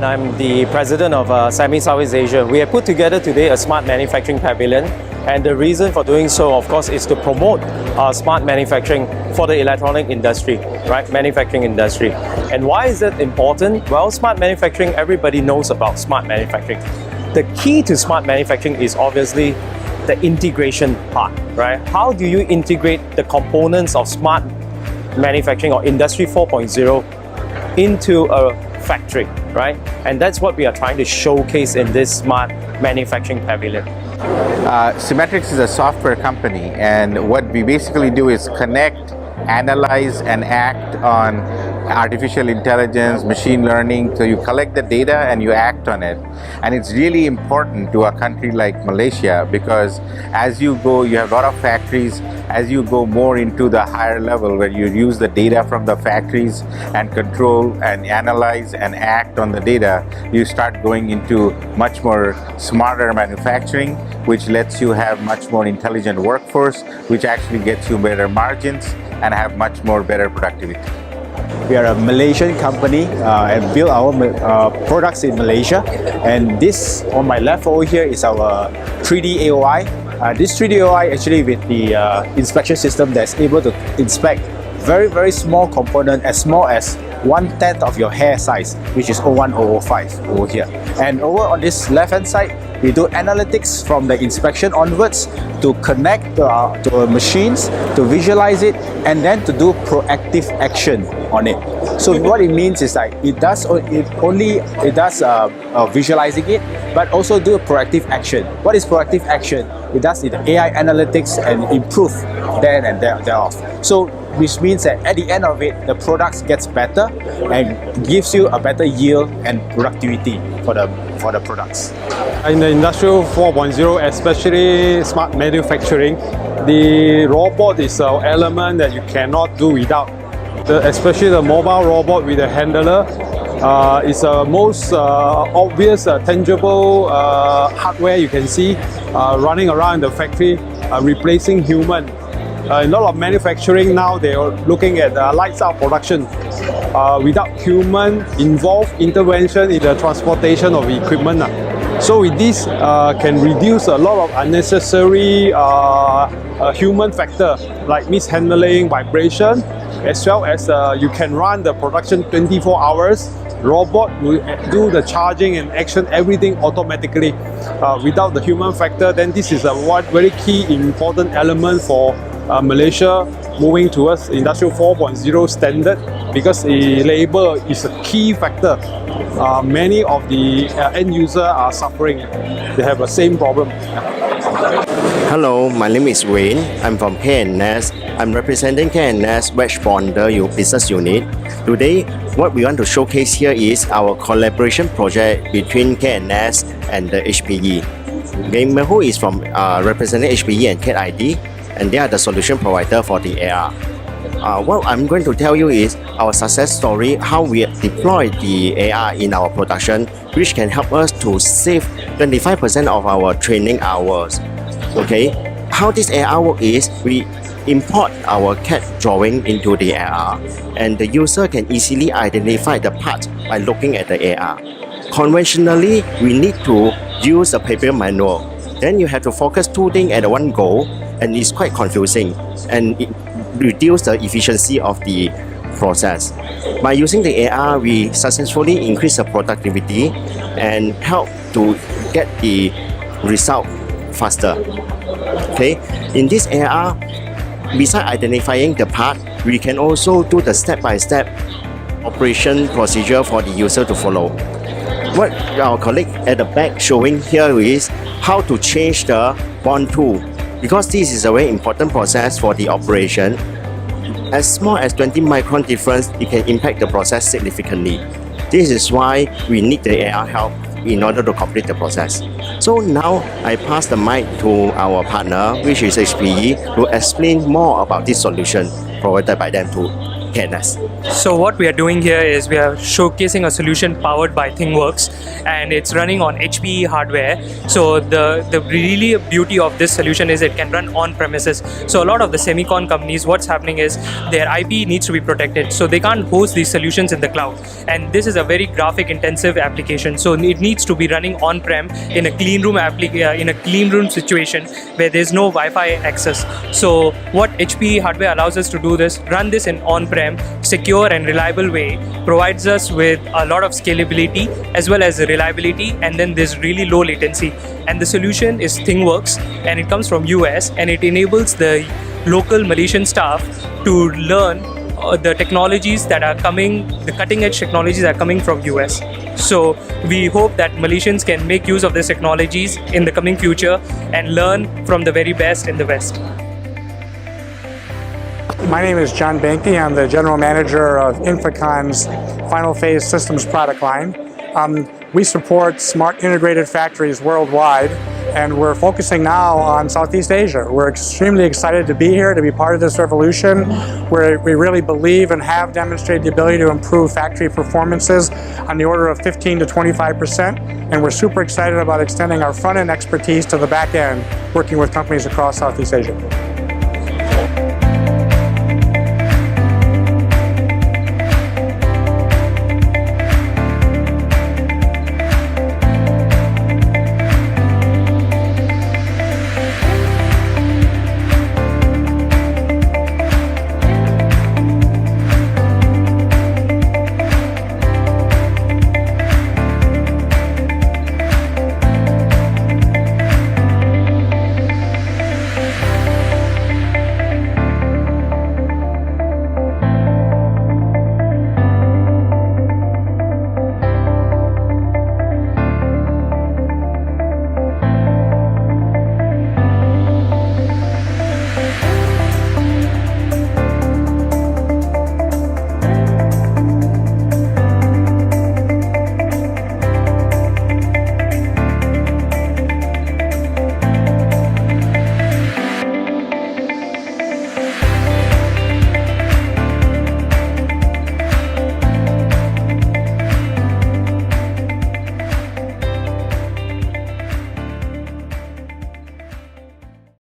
I'm the president of SEMI Southeast Asia. We have put together today a smart manufacturing pavilion, and the reason for doing so, of course, is to promote smart manufacturing for the electronic industry, right? Manufacturing industry. And why is that important? Well, smart manufacturing, everybody knows about smart manufacturing. The key to smart manufacturing is obviously the integration part, right? How do you integrate the components of smart manufacturing or Industry 4.0 into a factory, right? And that's what we are trying to showcase in this smart manufacturing pavilion. Symmetrics is a software company, and what we basically do is connect, analyze, and act on artificial intelligence, machine learning. So you collect the data and you act on it. And it's really important to a country like Malaysia, because as you go, you have a lot of factories. As you go more into the higher level where you use the data from the factories and control and analyze and act on the data, you start going into much more smarter manufacturing, which lets you have much more intelligent workforce, which actually gets you better margins and have much more better productivity. We are a Malaysian company and build our products in Malaysia. And this on my left over here is our 3D AOI. This 3D AOI actually with the inspection system that's able to inspect very small component as small as 1/10 of your hair size, which is 01 or 05 over here. And over on this left hand side, we do analytics from the inspection onwards to connect to our machines, to visualize it, and then to do proactive action on it. So what it means is that it does visualizing it, but also do a proactive action. What is proactive action? It does the AI analytics and improve then and thereof. So which means that at the end of it, the products gets better and gives you a better yield and productivity for the products. In the Industrial 4.0, especially smart manufacturing, the robot is an element that you cannot do without. Especially the mobile robot with a handler is the most obvious, tangible hardware you can see running around the factory, replacing human. In a lot of manufacturing now, they are looking at lights out production without human involved intervention in the transportation of equipment. So with this can reduce a lot of unnecessary human factor like mishandling, vibration, as well as you can run the production 24 hours. Robot will do the charging and action, everything automatically without the human factor. Then this is a very key important element for Malaysia moving towards Industrial 4.0 standard, because the labor is a key factor. Many of the end users are suffering. They have the same problem. Hello, my name is Wayne. I'm from K&S. I'm representing K&S Wedge Bonder business unit. Today, what we want to showcase here is our collaboration project between K&S and the HPE. Mehu is from representing HPE and CAT ID, and they are the solution provider for the AR. What I'm going to tell you is our success story, how we deploy the AR in our production, which can help us to save 25% of our training hours. Okay, how this AR work is, we import our CAD drawing into the AR, and the user can easily identify the part by looking at the AR. Conventionally, we need to use a paper manual. Then you have to focus two things at one go, and it's quite confusing, and it reduces the efficiency of the process. By using the AR, we successfully increase the productivity and help to get the result faster. Okay, in this AR, besides identifying the part, we can also do the step-by-step operation procedure for the user to follow. What our colleague at the back showing here is how to change the bond tool, because this is a very important process for the operation. As small as 20 micron difference, it can impact the process significantly. This is why we need the AR help in order to complete the process. So now I pass the mic to our partner, which is HPE, to explain more about this solution provided by them too. KNS? So what we are doing here is we are showcasing a solution powered by ThingWorks, and it's running on HPE hardware. So the really beauty of this solution is it can run on premises. So a lot of the semicon companies, what's happening is their IP needs to be protected, so they can't host these solutions in the cloud. And this is a very graphic intensive application, so it needs to be running on-prem in a clean room situation where there's no Wi-Fi access. So what HPE hardware allows us to do this, run this in on-prem, secure and reliable way, provides us with a lot of scalability as well as reliability, and then there's really low latency. And the solution is ThingWorks, and it comes from US, and it enables the local Malaysian staff to learn the technologies that are coming, the cutting edge technologies that are coming from US. So we hope that Malaysians can make use of these technologies in the coming future and learn from the very best in the West. My name is John Banky. I'm the General Manager of Inficon's Final Phase Systems product line. We support smart integrated factories worldwide, and we're focusing now on Southeast Asia. We're extremely excited to be here, to be part of this revolution, where we really believe and have demonstrated the ability to improve factory performances on the order of 15 to 25%, and we're super excited about extending our front-end expertise to the back end, working with companies across Southeast Asia.